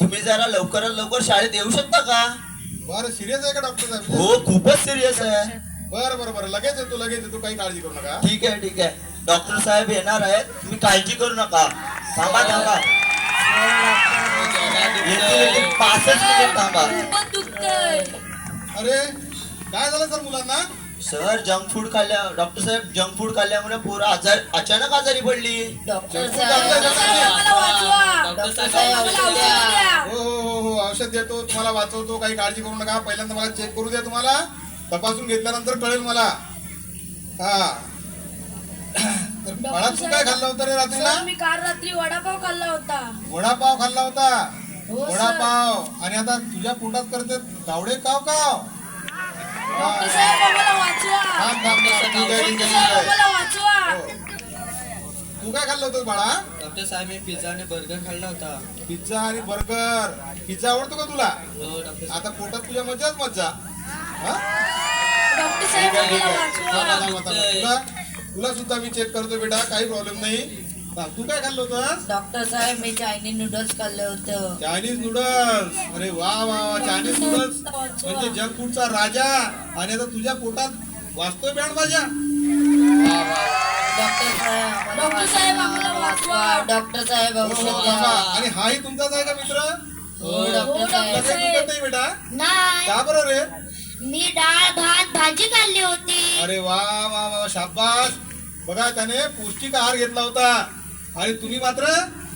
तुम्ही जरा लवकरात लवकर शाळेत येऊ शकता का? बरं, सिरियस आहे का डॉक्टर साहेब? हो, खूपच सिरियस आहे. बरं बरं बरं, लगेच येतो, काही काळजी करू नका. ठीक आहे ठीक आहे, डॉक्टर साहेब येणार आहेत, तुम्ही काळजी करू नका. थांबा थांबा, येतील 65 मिनिट थांबा. खूपच दुखतंय. अरे काय झालं सर मुलांना? सर जंक फूड डॉक्टर साहेब जंक फूड खाल्ल्यामुळे पोरं अचानक आजारी पडली. डॉक्टर साहेब आम्हाला वाचवा. डॉक्टर साहेब आम्हाला औषध द्या. हो, औषध देतो, तुम्हाला वाचवतो, काही काळजी करू नका. पहिल्यांदा मला चेक करू द्या, तुम्हाला तपासून घेतल्यानंतर कळेल मला. हा तर बाळा, तू काय खाल्लं होतं रे रात्रीला? सर, मी काल रात्री वडापाव खाल्ला होता. वडापाव खाल्ला होता? हो, सर. वडापाव आणि आता तुझ्या पोटात करते गावडे काव काव. डॉक्टर साहेब आम्हाला वाचवा. थांब, थांब, थांब. ठीक आहे, ठीक डॉक्टर आहे, साहेब ठीक आहे. आम्हाला वाचवा. हो. तू काय खाल्लं होतं बाळा? डॉक्टर साहेब मी पिझ्झा आणि बर्गर खाल्ला होता. पिझ्झा आणि बर्गर. पिझ्झा आवडतो का तुला? हो डॉक्टर आता पोटात तुझ्या मजाच मज्जा. हा? डॉक्टर साहेब ठीक आहे, ठीक आम्हाला आहे. वाचवा. थांबा, थांबा, थांबा. तुला सुद्धा मी चेक करतो बेटा, काही प्रॉब्लेम नाही. हा, तू काय खाल्लं होतं? डॉक्टर साहेब मी चायनीज नूडल्स खाल्लं होतं. Chinese noodles. अरे वा वा वा, चायनीज नूडल्स म्हणजे जंक फूडचा राजा. आणि आता तुझ्या पोटात वाचतोय बँड माझ्या. डॉक्टर साहेब आम्हाला वाचवा. डॉक्टर साहेब हो, औषध हो, द्या. थांबा. आणि हाही तुमचाच आहे का मित्र? हो, डॉक्टर तुला काही साहेब. दुखत नाही बेटा? नाही, का बरं रे? मी डाळ भात भाजी खाल्ली होती. अरे वा वा वा, शाबास. बघा, त्याने पौष्टिक आहार घेतला होता आणि तुम्ही मात्र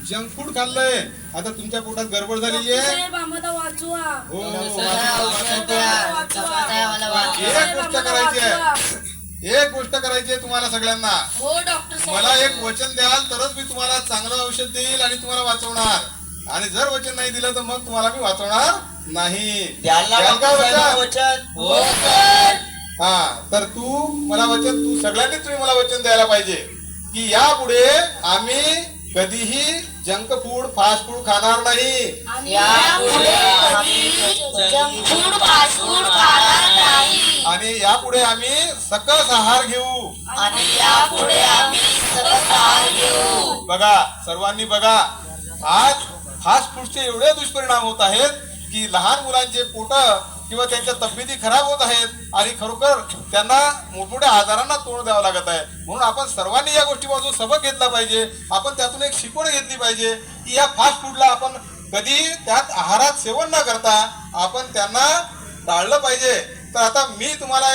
जंक फूड खाल्लंय. आता तुमच्या पोटात गडबड झालेली डॉक्टर आहे. साहेब आम्हाला वाचवा. हो, औषध द्या. डॉक्टर साहेब आम्हाला वाचवा. एक गोष्ट करायची आहे, एक गोष्ट करायची आहे तुम्हाला सगळ्यांना. हो डॉक्टर साहेब. मला एक वचन द्याल तरच मी तुम्हाला चांगलं औषध देईल आणि तुम्हाला वाचवणार. आणि जर वचन नाही दिलं तर मग तुम्हाला मी वाचवणार नाही. द्याल ना द्याल का डॉक्टर साहेब वचन? वचन? हो सर. हा, तर तू सगळ्यांनीच तुम्ही मला वचन द्यायला पाहिजे की यापुढे आम्ही कधीही जंक फूड फास्ट फूड खाणार नाही. यापुढे कधी जंक फूड फास्ट फूड खाणार नाही. आणि यापुढे आम्ही सकस आहार घेऊ. आणि यापुढे आम्ही सकस आहार घेऊ. बघा, सर्वांनी बघा, आज फास्ट फूडचे एवढे दुष्परिणाम होत आहेत की लहान मुलांचे पोट किंवा त्यांच्या तब्येती खराब होत आहेत आणि खरोखर त्यांना मोठमोठ्या आजारांना तोंड द्यावं लागत आहे. म्हणून आपण सर्वांनी या गोष्टीपासून सबक घेतला पाहिजे. आपण त्यातून एक शिकवण घेतली पाहिजे की या फास्ट फूडला आपण कधी त्यात आहारात सेवन न करता आपण त्यांना टाळलं पाहिजे. तर आता तुम्ही मला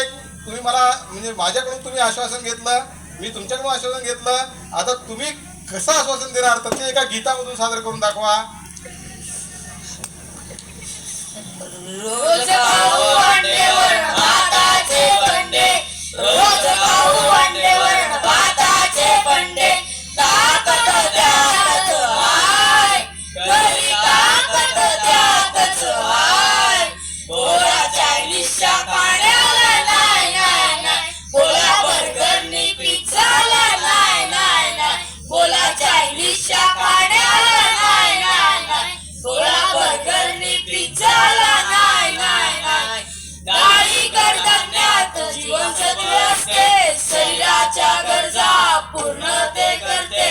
म्हणजे माझ्याकडून तुम्ही आश्वासन घेतलं, मी तुमच्याकडून आश्वासन घेतलं. आता तुम्ही कसं आश्वासन देणार तर ते एका गीतामधून सादर करून दाखवा. रोज खाऊ अंडेवर भाताचे पंडे. रोज खाऊ अंडेवर भाताचे पंडे. ताकद त्यातच हाय. घरी ताकद त्यातच हाय. बोला चायनीजच्या पाण्याला नाही नाही नाही. बोला बर्गरनी पिझ्झाला नाही नाही नाही. बोला चायनीजच्या पाण्याला नाही नाही नाही. बोला बर्गरनी पिझ्झाला नाही नाही नाही. डाळी कडधान्यात जीवनसत्वे असते, शरीराच्या गरजा पूर्ण ते करते.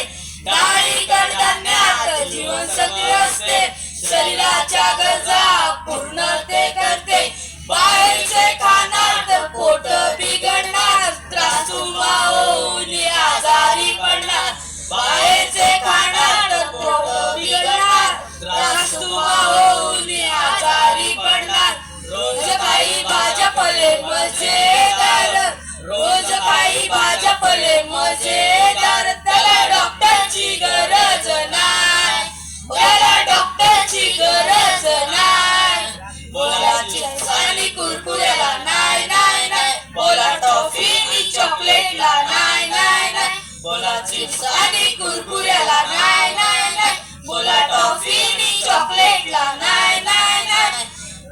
डाळी कडधान्यात जीवनसत्वे असते, शरीराच्या गरजा पूर्ण ते करते. बाहेरचे खाणार तर पोट बिघडणार, त्रास होऊन आजारी पडणार. बाहेरचे खाणार तर पोट बिघडणार, त्रास होऊन आजारी पडणार. रोज काही भाजपले मजेदार, रोज काही भाजपले मजेदार. त्याला डॉक्टरची गरज नाही, त्याला डॉक्टरची गरज नाही. बोला चिप्स आणि कुरकुऱ्याला नाही नाही नाही. बोला टॉफी आणि चॉकलेटला नाही नाही नाही. बोला चिप्स आणि कुरकुऱ्याला नाही नाही नाही. बोला टॉफी आणि चॉकलेटला नाही नाही नाही.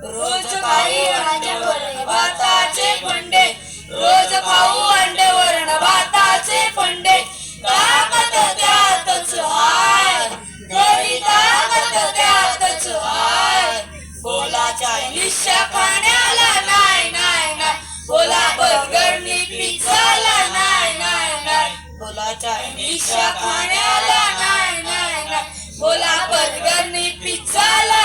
रोज खाऊ अंडेवर भाताचे पंडे. रोज खाऊ अंडेवर भाताचे पंडे. ताकद त्यातच हाय. घरी ताकद त्यातच हाय. बोला चायनीजच्या खाण्याला नाही नाही नाही. बोला बर्गरनी पिझ्झाला नाही नाही नाही. बोला चायनीजच्या खाण्याला नाही नाही नाही. बोला बर्गरनी पिझ्झाला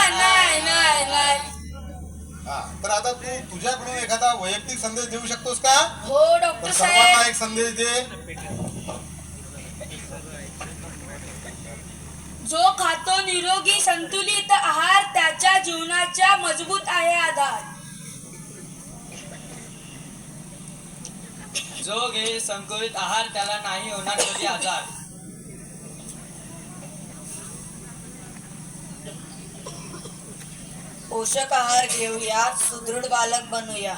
एखादा वैयक्तिक संदेश देऊ शकतोस का? हो तर डॉक्टर सर्वांना साहेब. एक संदेश दे. जो खातो निरोगी संतुलित आहार त्याच्या जीवनाचा मजबूत आहे आधार. जो घे संतुलित आहार त्याला नाही होणार कधी आजार. पोषक आहार घेऊया, सुदृढ बालक बनूया.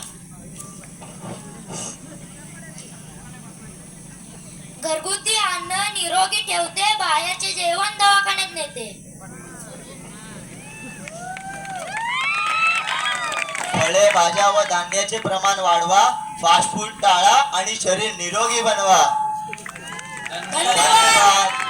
घरगुती अन्न निरोगी ठेवते, बाहेरचे जेवण दवाखान्यात नेते. फळे भाज्या व धान्याचे प्रमाण वाढवा, फास्ट फूड टाळा आणि शरीर निरोगी बनवा. धन्यवाद.